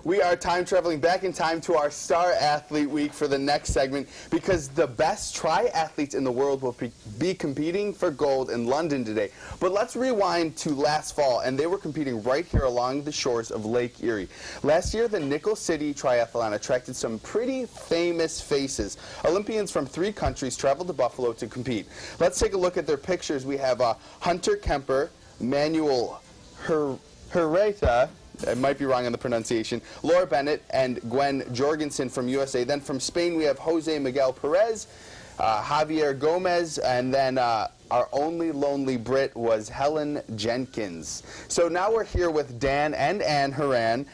We are time traveling back in time to our Star Athlete Week for the next segment because the best triathletes in the world will be competing for gold in London today. But let's rewind to last fall, and they were competing right here along the shores of Lake Erie. Last year, the Nickel City Triathlon attracted some pretty famous faces. Olympians from 3 countries traveled to Buffalo to compete. Let's take a look at their pictures. We have Hunter Kemper, Manuel Herrera, I might be wrong on the pronunciation, Laura Bennett, and Gwen Jorgensen from USA. Then from Spain, we have Jose Miguel Perez, Javier Gomez, and then our only lonely Brit was Helen Jenkins. So now we're here with Dan and Ann Horan.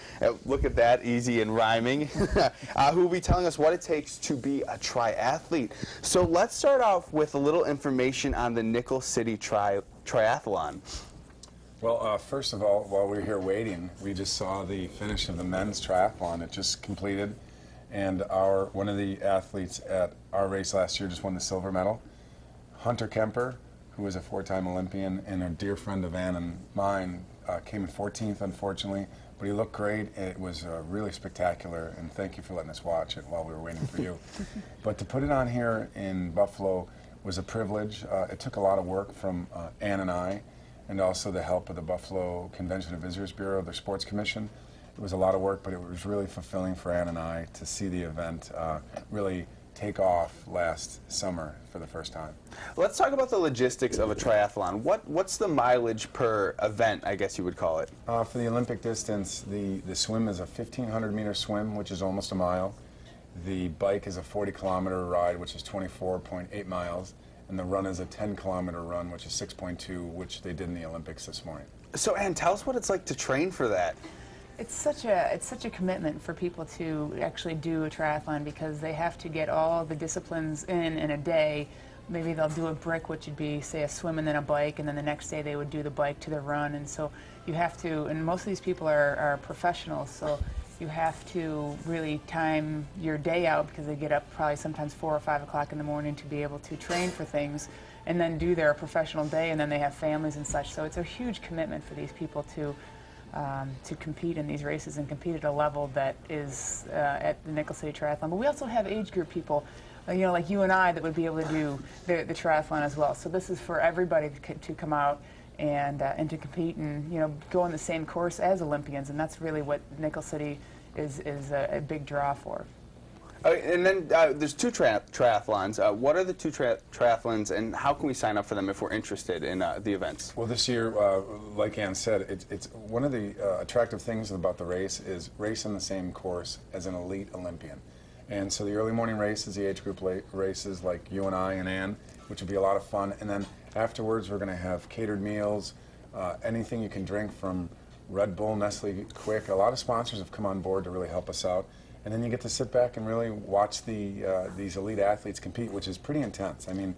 Look at that, easy and rhyming, who will be telling us what it takes to be a triathlete. So let's start off with a little information on the Nickel City Triathlon. Well, first of all, while we were here waiting, we just saw the finish of the men's triathlon. It just completed, and one of the athletes at our race last year just won the silver medal. Hunter Kemper, who was a 4-time Olympian and a dear friend of Ann and mine, came in 14th, unfortunately, but he looked great. It was really spectacular, and thank you for letting us watch it while we were waiting for you. But to put it on here in Buffalo was a privilege. It took a lot of work from Ann and I, and also the help of the Buffalo Convention and Visitors Bureau, their sports commission. It was a lot of work, but it was really fulfilling for Ann and I to see the event really take off last summer for the first time. Let's talk about the logistics of a triathlon. What's the mileage per event, I guess you would call it? For the Olympic distance, the swim is a 1,500-meter swim, which is almost a mile. The bike is a 40-kilometer ride, which is 24.8 miles. And the run is a 10-kilometer run, which is 6.2, which they did in the Olympics this morning. So, Ann, tell us what it's like to train for that. It's such a commitment for people to actually do a triathlon because they have to get all the disciplines in a day. Maybe they'll do a brick, which would be, say, a swim and then a bike, and then the next day they would do the bike to the run. And so you have to, and most of these people are professionals, so you have to really time your day out because they get up probably sometimes 4 or 5 o'clock in the morning to be able to train for things and then do their professional day, and then they have families and such. So it's a huge commitment for these people to compete in these races and compete at a level that is at the Nickel City Triathlon. But we also have age group people, like you and I, that would be able to do the triathlon as well. So this is for everybody to come out and to compete and go on the same course as Olympians, and that's really what Nickel City is a big draw for. And then there's 2 triathlons. What are the 2 triathlons, and how can we sign up for them if we're interested in the events? Well, this year, like Ann said, it's one of the attractive things about the race is racing the same course as an elite Olympian. And so the early morning race is the age group races like you and I and Ann, which would be a lot of fun. And then afterwards, we're going to have catered meals, anything you can drink from Red Bull, Nestle, Quick. A lot of sponsors have come on board to really help us out. And then you get to sit back and really watch these elite athletes compete, which is pretty intense. I mean,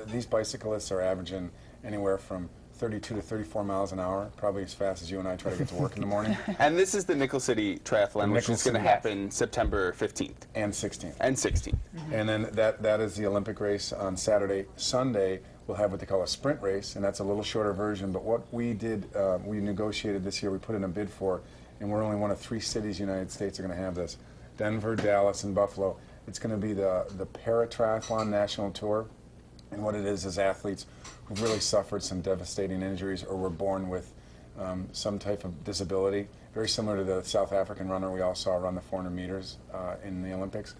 these bicyclists are averaging anywhere from 32 to 34 miles an hour, probably as fast as you and I try to get to work in the morning. And this is the Nickel City Triathlon, which is going to happen September 15th. And 16th. And 16th. Mm-hmm. And then that is the Olympic race on Saturday. Sunday, we'll have what they call a sprint race, and that's a little shorter version. But what we did, we negotiated this year, we put in a bid for, and we're only one of 3 cities in the United States are going to have this. Denver, Dallas, and Buffalo. It's going to be the Para-Triathlon National Tour. And what it is athletes who've really suffered some devastating injuries or were born with some type of disability, very similar to the South African runner we all saw run the 400 meters in the Olympics.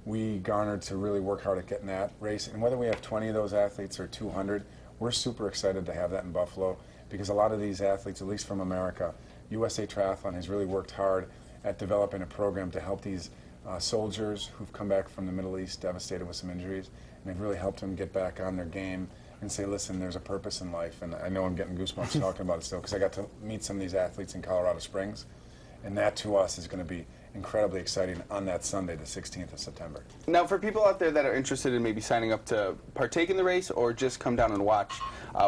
We garnered to really work hard at getting that race. And whether we have 20 of those athletes or 200, we're super excited to have that in Buffalo because a lot of these athletes, at least from America, USA Triathlon has really worked hard at developing a program to help these soldiers who've come back from the Middle East devastated with some injuries, and they've really helped them get back on their game and say, listen, there's a purpose in life. And I know I'm getting goosebumps talking about it still because I got to meet some of these athletes in Colorado Springs, and that to us is going to be incredibly exciting on that Sunday, the 16th of September. Now, for people out there that are interested in maybe signing up to partake in the race or just come down and watch,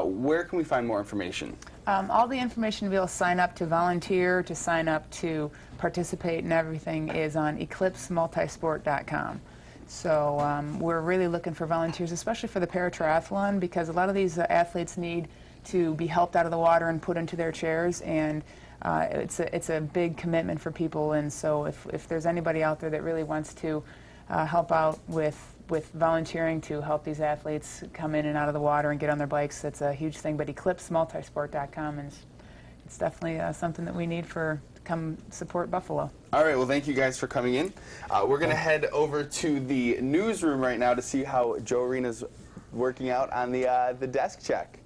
where can we find more information? All the information to be able to sign up to volunteer, to sign up to participate and everything is on eclipsemultisport.com. So we're really looking for volunteers, especially for the para-triathlon, because a lot of these athletes need to be helped out of the water and put into their chairs, and it's a big commitment for people. And so if there's anybody out there that really wants to help out with volunteering to help these athletes come in and out of the water and get on their bikes, it's a huge thing. But eclipsemultisport.com, and it's definitely something that we need to come support Buffalo. All right, well, thank you guys for coming in. We're going to head over to the newsroom right now to see how Joe Arena's working out on the desk check.